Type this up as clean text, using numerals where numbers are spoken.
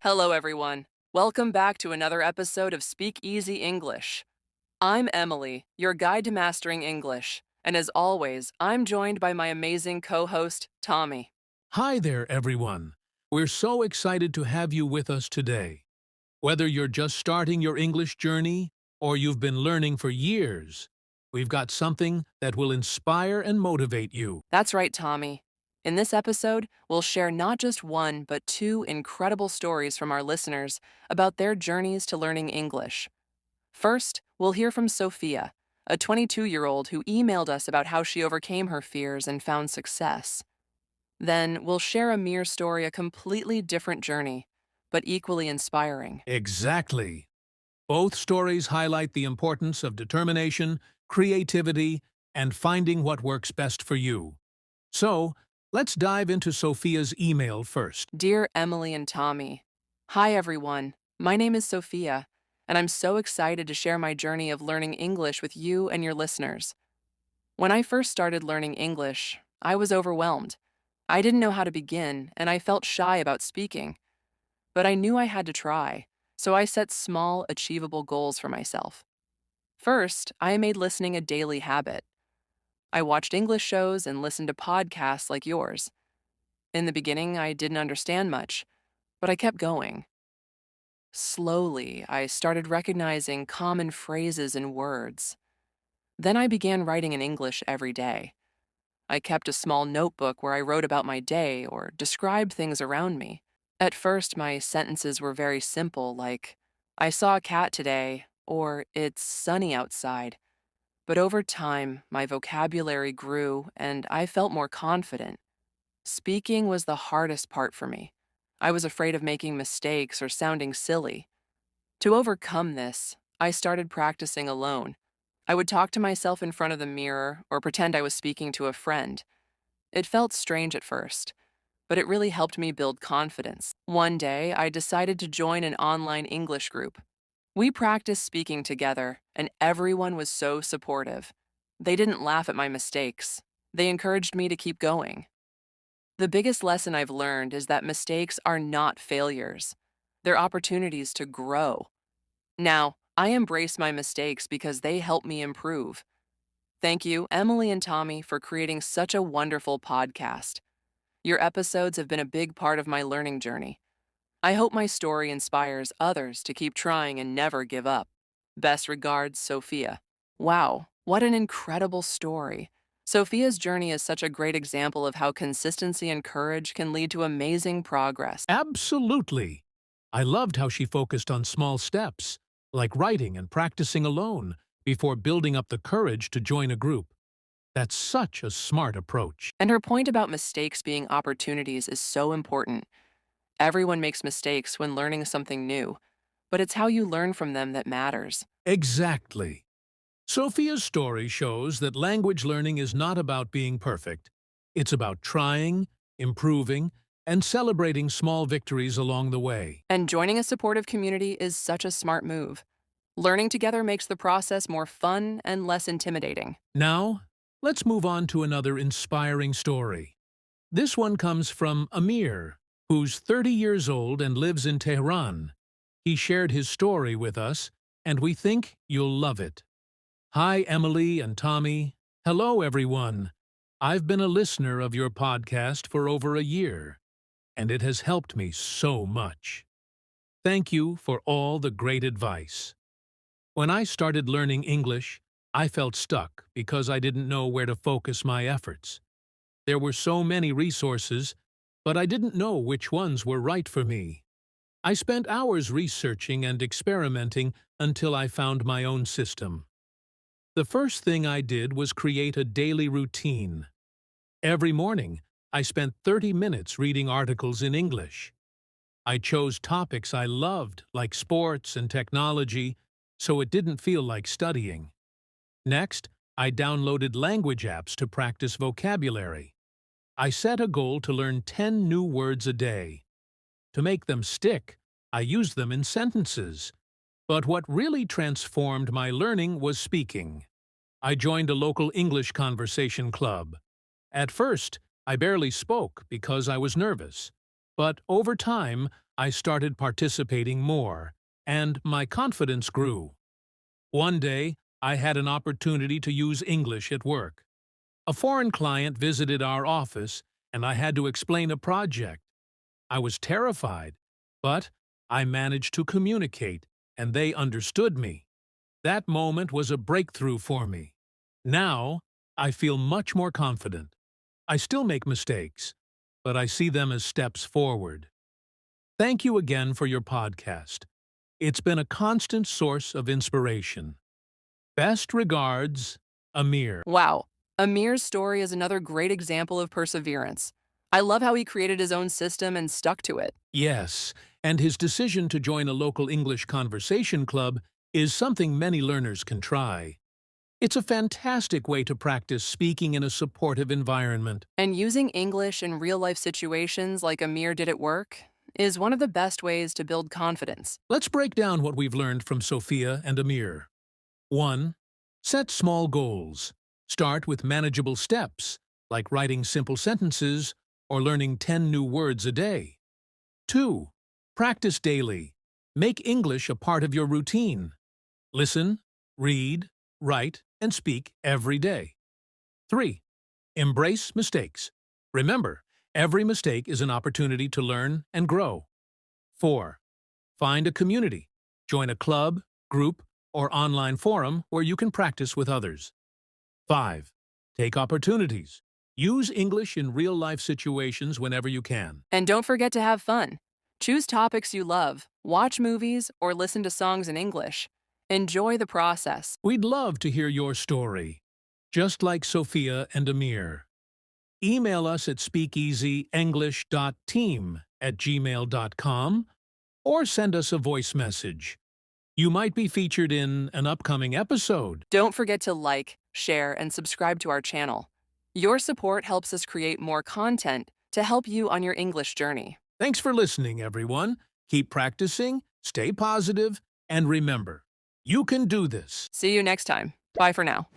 Hello, everyone. Welcome back to another episode of Speak Easy English. I'm Emily, your guide to mastering English, and as always, I'm joined by my amazing co-host, Tommy. Hi there, everyone. We're so excited to have you with us today. Whether you're just starting your English journey or you've been learning for years, we've got something that will inspire and motivate you. That's right, Tommy. In this episode, we'll share not just one, but two incredible stories from our listeners about their journeys to learning English. First, we'll hear from Sophia, a 22-year-old who emailed us about how she overcame her fears and found success. Then we'll share Amir's story, a completely different journey, but equally inspiring. Exactly. Both stories highlight the importance of determination, creativity, and finding what works best for you. So, let's dive into Sophia's email first. Dear Emily and Tommy, hi everyone. My name is Sophia, and I'm so excited to share my journey of learning English with you and your listeners. When I first started learning English, I was overwhelmed. I didn't know how to begin, and I felt shy about speaking. But I knew I had to try, so I set small, achievable goals for myself. First, I made listening a daily habit. I watched English shows and listened to podcasts like yours. In the beginning, I didn't understand much, but I kept going. Slowly, I started recognizing common phrases and words. Then I began writing in English every day. I kept a small notebook where I wrote about my day or described things around me. At first, my sentences were very simple, like, I saw a cat today, or it's sunny outside. But over time, my vocabulary grew and I felt more confident. Speaking was the hardest part for me. I was afraid of making mistakes or sounding silly. To overcome this, I started practicing alone. I would talk to myself in front of the mirror or pretend I was speaking to a friend. It felt strange at first, but it really helped me build confidence. One day, I decided to join an online English group. We practiced speaking together, and everyone was so supportive. They didn't laugh at my mistakes. They encouraged me to keep going. The biggest lesson I've learned is that mistakes are not failures. They're opportunities to grow. Now, I embrace my mistakes because they help me improve. Thank you, Emily and Tommy, for creating such a wonderful podcast. Your episodes have been a big part of my learning journey. I hope my story inspires others to keep trying and never give up. Best regards, Sophia. Wow, what an incredible story. Sophia's journey is such a great example of how consistency and courage can lead to amazing progress. Absolutely. I loved how she focused on small steps, like writing and practicing alone, before building up the courage to join a group. That's such a smart approach. And her point about mistakes being opportunities is so important. Everyone makes mistakes when learning something new, but it's how you learn from them that matters. Exactly. Sophia's story shows that language learning is not about being perfect. It's about trying, improving, and celebrating small victories along the way. And joining a supportive community is such a smart move. Learning together makes the process more fun and less intimidating. Now, let's move on to another inspiring story. This one comes from Amir, who's 30 years old and lives in Tehran. He shared his story with us, and we think you'll love it. Hi, Emily and Tommy. Hello, everyone. I've been a listener of your podcast for over a year, and it has helped me so much. Thank you for all the great advice. When I started learning English, I felt stuck because I didn't know where to focus my efforts. There were so many resources, but I didn't know which ones were right for me. I spent hours researching and experimenting until I found my own system. The first thing I did was create a daily routine. Every morning, I spent 30 minutes reading articles in English. I chose topics I loved, like sports and technology, so it didn't feel like studying. Next, I downloaded language apps to practice vocabulary. I set a goal to learn 10 new words a day. To make them stick, I used them in sentences. But what really transformed my learning was speaking. I joined a local English conversation club. At first, I barely spoke because I was nervous. But over time, I started participating more, and my confidence grew. One day, I had an opportunity to use English at work. A foreign client visited our office, and I had to explain a project. I was terrified, but I managed to communicate, and they understood me. That moment was a breakthrough for me. Now, I feel much more confident. I still make mistakes, but I see them as steps forward. Thank you again for your podcast. It's been a constant source of inspiration. Best regards, Amir. Wow. Amir's story is another great example of perseverance. I love how he created his own system and stuck to it. Yes, and his decision to join a local English conversation club is something many learners can try. It's a fantastic way to practice speaking in a supportive environment. And using English in real life situations like Amir did at work is one of the best ways to build confidence. Let's break down what we've learned from Sophia and Amir. 1. Set small goals. Start with manageable steps, like writing simple sentences or learning 10 new words a day. 2. Practice daily. Make English a part of your routine. Listen, read, write, and speak every day. 3. Embrace mistakes. Remember, every mistake is an opportunity to learn and grow. 4. Find a community. Join a club, group, or online forum where you can practice with others. 5. Take opportunities. Use English in real-life situations whenever you can. And don't forget to have fun. Choose topics you love, watch movies, or listen to songs in English. Enjoy the process. We'd love to hear your story, just like Sophia and Amir. Email us at speakeasyenglish.team at gmail.com or send us a voice message. You might be featured in an upcoming episode. Don't forget to like, share, and subscribe to our channel. Your support helps us create more content to help you on your English journey. Thanks for listening, everyone. Keep practicing, stay positive, and remember, you can do this. See you next time. Bye for now.